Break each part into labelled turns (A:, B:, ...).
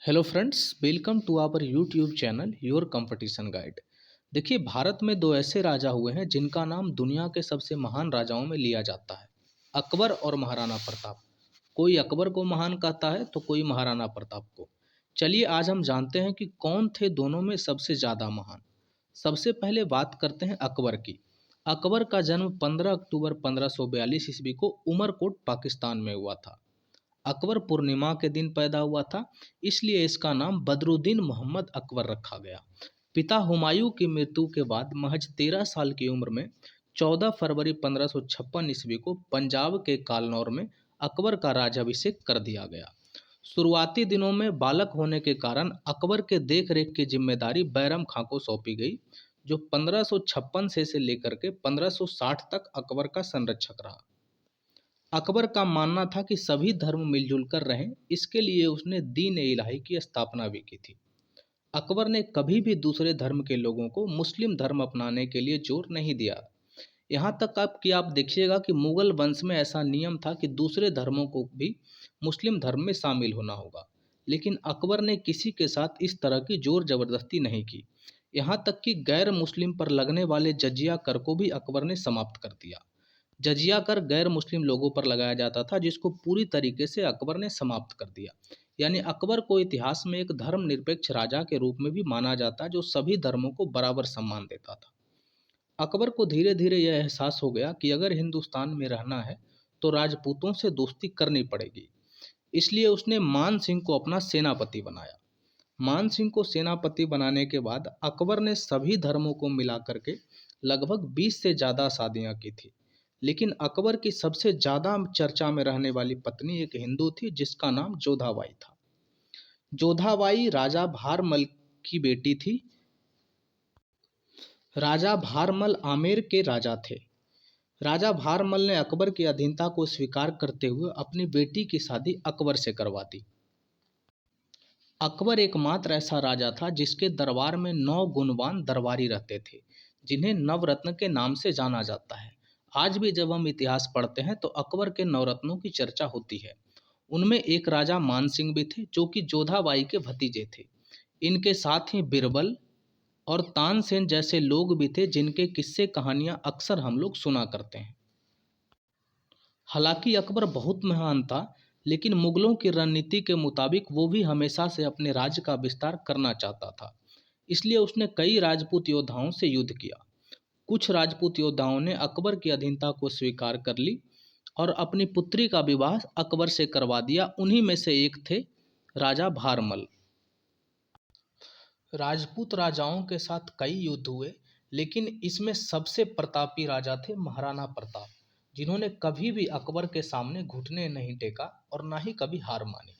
A: Hello friends, welcome to our YouTube channel your competition guide. देखिए, भारत में दो ऐसे राजा हुए हैं जिनका नाम दुनिया के सबसे महान राजाओं में लिया जाता है, अकबर और महाराणा प्रताप। कोई अकबर को महान कहता है तो कोई महाराणा प्रताप को। चलिए आज हम जानते हैं कि कौन थे दोनों में सबसे ज़्यादा महान। सबसे पहले बात करते हैं अकबर की। अकबर का जन्म 15 अक्टूबर 1542 ईस्वी को उमरकोट पाकिस्तान में हुआ था। अकबर पूर्णिमा के दिन पैदा हुआ था, इसलिए इसका नाम बदरुद्दीन मोहम्मद अकबर रखा गया। पिता हुमायूं की मृत्यु के बाद महज 13 साल की उम्र में 14 फरवरी 1556 ईस्वी को पंजाब के कालनौर में अकबर का राज्याभिषेक कर दिया गया। शुरुआती दिनों में बालक होने के कारण अकबर के देख रेख की जिम्मेदारी बैरम खां को सौंपी गई, जो 1556 से लेकर के 1560 तक अकबर का संरक्षक रहा। अकबर का मानना था कि सभी धर्म मिलजुल कर रहें, इसके लिए उसने दीन ए इलाही की स्थापना भी की थी। अकबर ने कभी भी दूसरे धर्म के लोगों को मुस्लिम धर्म अपनाने के लिए जोर नहीं दिया। यहाँ तक आप देखिएगा कि मुगल वंश में ऐसा नियम था कि दूसरे धर्मों को भी मुस्लिम धर्म में शामिल होना होगा, लेकिन अकबर ने किसी के साथ इस तरह की जोर जबरदस्ती नहीं की। यहाँ तक कि गैर मुस्लिम पर लगने वाले जजिया कर को भी अकबर ने समाप्त कर दिया। जजिया कर गैर मुस्लिम लोगों पर लगाया जाता था, जिसको पूरी तरीके से अकबर ने समाप्त कर दिया। यानी अकबर को इतिहास में एक धर्मनिरपेक्ष राजा के रूप में भी माना जाता, जो सभी धर्मों को बराबर सम्मान देता था। अकबर को धीरे धीरे यह एहसास हो गया कि अगर हिंदुस्तान में रहना है तो राजपूतों से दोस्ती करनी पड़ेगी। इसलिए उसने मान सिंह को अपना सेनापति बनाया। मान सिंह को सेनापति बनाने के बाद अकबर ने सभी धर्मों को मिला करके लगभग 20 से ज़्यादा शादियां की थी। लेकिन अकबर की सबसे ज़्यादा चर्चा में रहने वाली पत्नी एक हिंदू थी, जिसका नाम जोधाबाई था। जोधाबाई राजा भारमल की बेटी थी। राजा भारमल आमेर के राजा थे। राजा भारमल ने अकबर की अधीनता को स्वीकार करते हुए अपनी बेटी की शादी अकबर से करवा दी। अकबर एकमात्र ऐसा राजा था जिसके दरबार में 9 गुणवान दरबारी रहते थे, जिन्हें नवरत्न के नाम से जाना जाता है। आज भी जब हम इतिहास पढ़ते हैं तो अकबर के नवरत्नों की चर्चा होती है। उनमें एक राजा मान सिंह भी थे, जो कि जोधाबाई के भतीजे थे। इनके साथ ही बिरबल और तानसेन जैसे लोग भी थे, जिनके किस्से कहानियां अक्सर हम लोग सुना करते हैं। हालांकि अकबर बहुत महान था, लेकिन मुगलों की रणनीति के मुताबिक वो भी हमेशा से अपने राज्य का विस्तार करना चाहता था। इसलिए उसने कई राजपूत योद्धाओं से युद्ध किया। कुछ राजपूत योद्धाओं ने अकबर की अधीनता को स्वीकार कर ली और अपनी पुत्री का विवाह अकबर से करवा दिया। उन्हीं में से एक थे राजा भारमल। राजपूत राजाओं के साथ कई युद्ध हुए, लेकिन इसमें सबसे प्रतापी राजा थे महाराणा प्रताप, जिन्होंने कभी भी अकबर के सामने घुटने नहीं टेका और ना ही कभी हार मानी।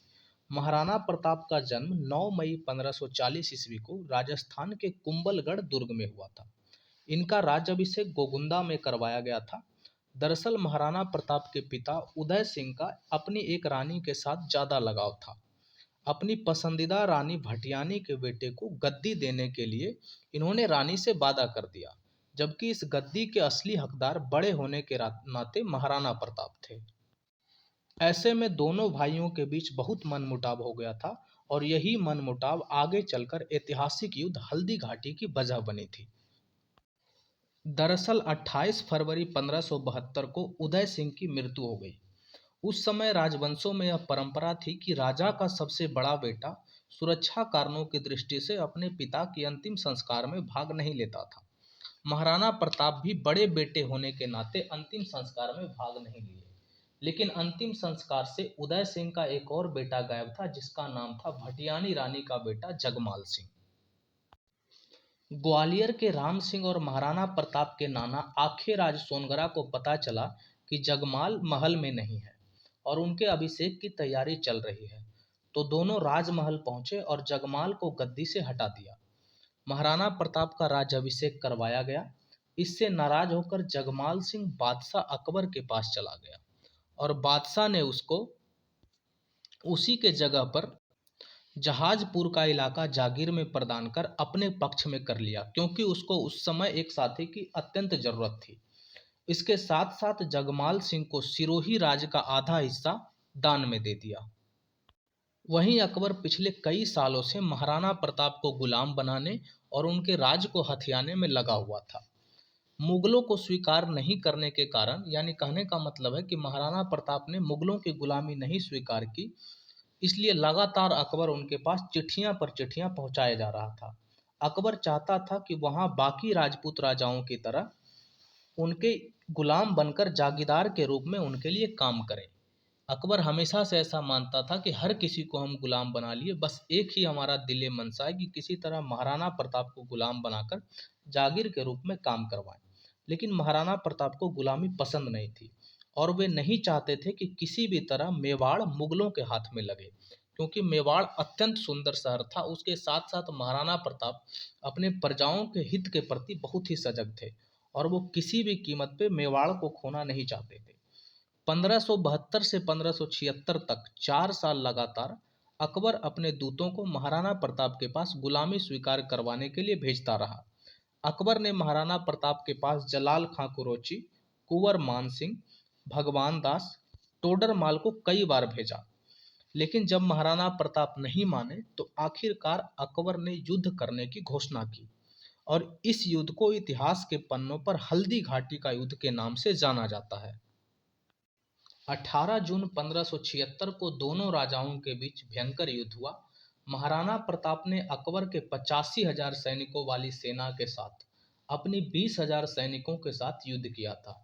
A: महाराणा प्रताप का जन्म 9 मई 1540 ईस्वी को राजस्थान के कुंभलगढ़ दुर्ग में हुआ था। इनका राज्याभिषेक गोगुंदा में करवाया गया था। दरअसल महाराणा प्रताप के पिता उदय सिंह का अपनी एक रानी के साथ ज़्यादा लगाव था। अपनी पसंदीदा रानी भटियानी के बेटे को गद्दी देने के लिए इन्होंने रानी से वादा कर दिया, जबकि इस गद्दी के असली हकदार बड़े होने के नाते महाराणा प्रताप थे। ऐसे में दोनों भाइयों के बीच बहुत मनमुटाव हो गया था और यही मनमुटाव आगे चलकर ऐतिहासिक युद्ध हल्दी घाटी की वजह बनी थी। दरअसल 28 फरवरी 1572 को उदय सिंह की मृत्यु हो गई। उस समय राजवंशों में यह परंपरा थी कि राजा का सबसे बड़ा बेटा सुरक्षा कारणों की दृष्टि से अपने पिता के अंतिम संस्कार में भाग नहीं लेता था। महाराणा प्रताप भी बड़े बेटे होने के नाते अंतिम संस्कार में भाग नहीं लिए, लेकिन अंतिम संस्कार से उदय सिंह का एक और बेटा गायब था, जिसका नाम था भटियानी रानी का बेटा जगमाल सिंह। ग्वालियर के राम सिंह और महाराणा प्रताप के नाना आखेराज सोनगरा को पता चला कि जगमाल महल में नहीं है और उनके अभिषेक की तैयारी चल रही है, तो दोनों राजमहल पहुंचे और जगमाल को गद्दी से हटा दिया। महाराणा प्रताप का राज्याभिषेक करवाया गया। इससे नाराज होकर जगमाल सिंह बादशाह अकबर के पास चला गया और बादशाह ने उसको उसी के जगह पर जहाजपुर का इलाका जागीर में प्रदान कर अपने पक्ष में कर लिया, क्योंकि उसको उस समय एक साथी की अत्यंत जरूरत थी। इसके साथ साथ जगमाल सिंह को सिरोही राज्य का आधा हिस्सा दान में दे दिया। वहीं अकबर पिछले कई सालों से महाराणा प्रताप को गुलाम बनाने और उनके राज को हथियाने में लगा हुआ था। मुगलों को स्वीकार नहीं करने के कारण, यानी कहने का मतलब है कि महाराणा प्रताप ने मुगलों की गुलामी नहीं स्वीकार की, इसलिए लगातार अकबर उनके पास चिट्ठियां पर चिट्ठियां पहुंचाए जा रहा था। अकबर चाहता था कि वहां बाकी राजपूत राजाओं की तरह उनके गुलाम बनकर जागीरदार के रूप में उनके लिए काम करें। अकबर हमेशा से ऐसा मानता था कि हर किसी को हम गुलाम बना लिए, बस एक ही हमारा दिले मनसा है कि किसी तरह महाराणा प्रताप को गुलाम बनाकर जागीर के रूप में काम करवाएं। लेकिन महाराणा प्रताप को गुलामी पसंद नहीं थी और वे नहीं चाहते थे कि किसी भी तरह मेवाड़ मुगलों के हाथ में लगे, क्योंकि मेवाड़ अत्यंत सुंदर शहर था। उसके साथ साथ महाराणा प्रताप अपने प्रजाओं के हित के प्रति बहुत ही सजग थे और वो किसी भी कीमत पे मेवाड़ को खोना नहीं चाहते थे। 1572 से 1576 तक 4 साल लगातार अकबर अपने दूतों को महाराणा प्रताप के पास गुलामी स्वीकार करवाने के लिए भेजता रहा। अकबर ने महाराणा प्रताप के पास जलाल खां कुरोची, कुंवर मान सिंह, भगवान दास, टोडरमाल को कई बार भेजा, लेकिन जब महाराणा प्रताप नहीं माने तो आखिरकार अकबर ने युद्ध करने की घोषणा की और इस युद्ध को इतिहास के पन्नों पर हल्दी घाटी का युद्ध के नाम से जाना जाता है। 18 जून 1576 को दोनों राजाओं के बीच भयंकर युद्ध हुआ। महाराणा प्रताप ने अकबर के 85,000 सैनिकों वाली सेना के साथ अपनी 20,000 सैनिकों के साथ युद्ध किया था।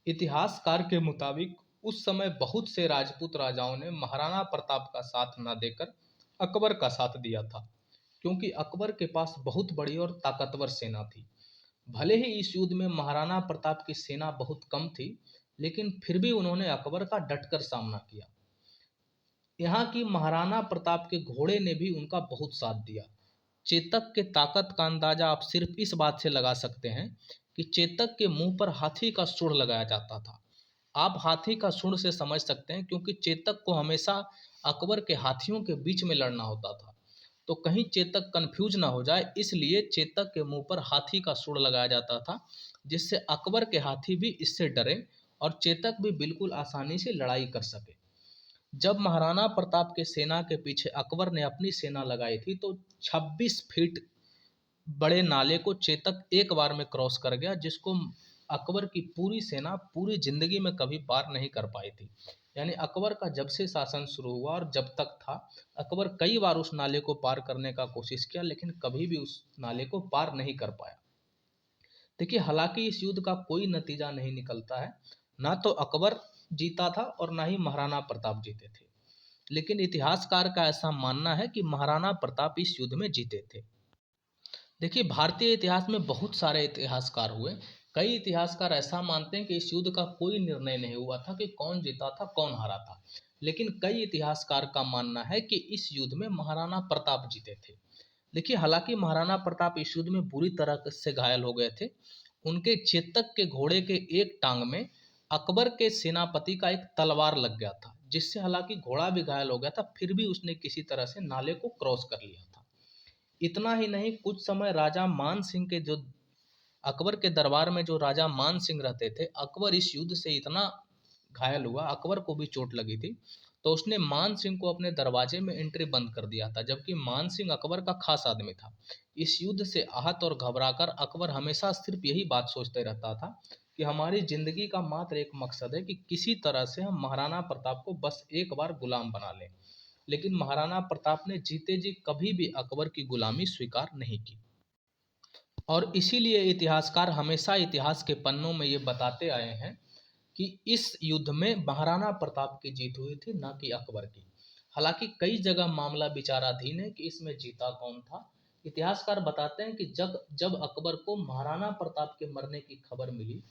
A: इतिहासकार के मुताबिक उस समय बहुत से राजपूत राजाओं ने महाराणा प्रताप का साथ न देकर अकबर का साथ दिया था, क्योंकि अकबर के पास बहुत बड़ी और ताकतवर सेना थी। भले ही इस युद्ध में महाराणा प्रताप की सेना बहुत कम थी, लेकिन फिर भी उन्होंने अकबर का डटकर सामना किया। यहाँ की महाराणा प्रताप के घोड़े ने भी उनका बहुत साथ दिया। चेतक के ताकत का अंदाजा आप सिर्फ इस बात से लगा सकते हैं कि चेतक के मुंह पर हाथी का सूंड लगाया जाता था। आप हाथी का सूंड से समझ सकते हैं, क्योंकि चेतक को हमेशा अकबर के हाथियों के बीच में लड़ना होता था, तो कहीं चेतक कंफ्यूज ना हो जाए, इसलिए चेतक के मुंह पर हाथी का सूंड लगाया जाता था, जिससे अकबर के हाथी भी इससे डरे और चेतक भी बिल्कुल आसानी से लड़ाई कर सके। जब महाराणा प्रताप के सेना के पीछे अकबर ने अपनी सेना लगाई थी तो 26 फीट बड़े नाले को चेतक एक बार में क्रॉस कर गया, जिसको अकबर की पूरी सेना पूरी जिंदगी में कभी पार नहीं कर पाई थी। यानी अकबर का जब से शासन शुरू हुआ और जब तक था, अकबर कई बार उस नाले को पार करने का कोशिश किया, लेकिन कभी भी उस नाले को पार नहीं कर पाया। देखिए, हालांकि इस युद्ध का कोई नतीजा नहीं निकलता है, ना तो अकबर जीता था और ना ही महाराणा प्रताप जीते थे, लेकिन इतिहासकार का ऐसा मानना है कि महाराणा प्रताप इस युद्ध में जीते थे। देखिए, भारतीय इतिहास में बहुत सारे इतिहासकार हुए। कई इतिहासकार ऐसा मानते हैं कि इस युद्ध का कोई निर्णय नहीं हुआ था कि कौन जीता था कौन हारा था, लेकिन कई इतिहासकार का मानना है कि इस युद्ध में महाराणा प्रताप जीते थे। देखिए, हालांकि महाराणा प्रताप इस युद्ध में बुरी तरह से घायल हो गए थे। उनके चेतक के घोड़े के एक टांग में अकबर के सेनापति का एक तलवार लग गया था, जिससे हालांकि घोड़ा भी घायल हो गया था, फिर भी उसने किसी तरह से नाले को क्रॉस कर लिया था। इतना ही नहीं, कुछ समय राजा मान सिंह के जो अकबर के दरबार में जो राजा मान सिंह रहते थे, अकबर इस युद्ध से इतना घायल हुआ, अकबर को भी चोट लगी थी, तो उसने मान सिंह को अपने दरवाजे में एंट्री बंद कर दिया था, जबकि मान सिंह अकबर का खास आदमी था। इस युद्ध से आहत और घबराकर अकबर हमेशा सिर्फ यही बात सोचते रहता था कि हमारी जिंदगी का मात्र एक मकसद है कि किसी तरह से हम महाराणा प्रताप को बस एक बार गुलाम बना लें। लेकिन महाराणा प्रताप ने जीते जी कभी भी अकबर की गुलामी स्वीकार नहीं की, और इसीलिए इतिहासकार हमेशा इतिहास के पन्नों में ये बताते आए हैं कि इस युद्ध में महाराणा प्रताप की जीत हुई थी, ना कि अकबर की। हालांकि कई जगह मामला विचाराधीन है कि इसमें जीता कौन था। इतिहासकार बताते हैं कि जब जब अकबर को महाराणा प्रताप के मरने की खबर मिली,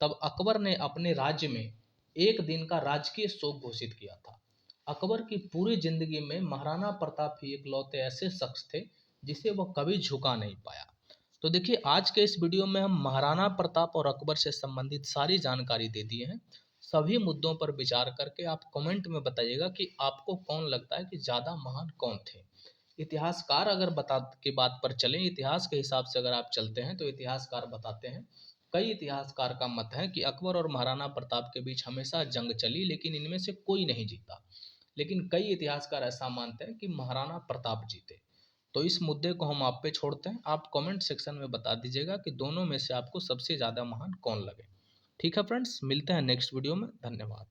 A: तब अकबर ने अपने राज्य में एक दिन का राजकीय शोक घोषित किया था। अकबर की पूरी जिंदगी में महाराणा प्रताप ही इकलौते ऐसे शख्स थे जिसे वह कभी झुका नहीं पाया। तो देखिए, आज के इस वीडियो में हम महाराणा प्रताप और अकबर से संबंधित सारी जानकारी दे दिए हैं। सभी मुद्दों पर विचार करके आप कमेंट में बताइएगा कि आपको कौन लगता है कि ज़्यादा महान कौन थे। इतिहासकार अगर बता के बात पर चलें, इतिहास के हिसाब से अगर आप चलते हैं, तो इतिहासकार बताते हैं, कई इतिहासकार का मत है कि अकबर और महाराणा प्रताप के बीच हमेशा जंग चली, लेकिन इनमें से कोई नहीं जीता। लेकिन कई इतिहासकार ऐसा मानते हैं कि महाराणा प्रताप जीते। तो इस मुद्दे को हम आप पे छोड़ते हैं, आप कमेंट सेक्शन में बता दीजिएगा कि दोनों में से आपको सबसे ज़्यादा महान कौन लगे। ठीक है फ्रेंड्स, मिलते हैं नेक्स्ट वीडियो में। धन्यवाद।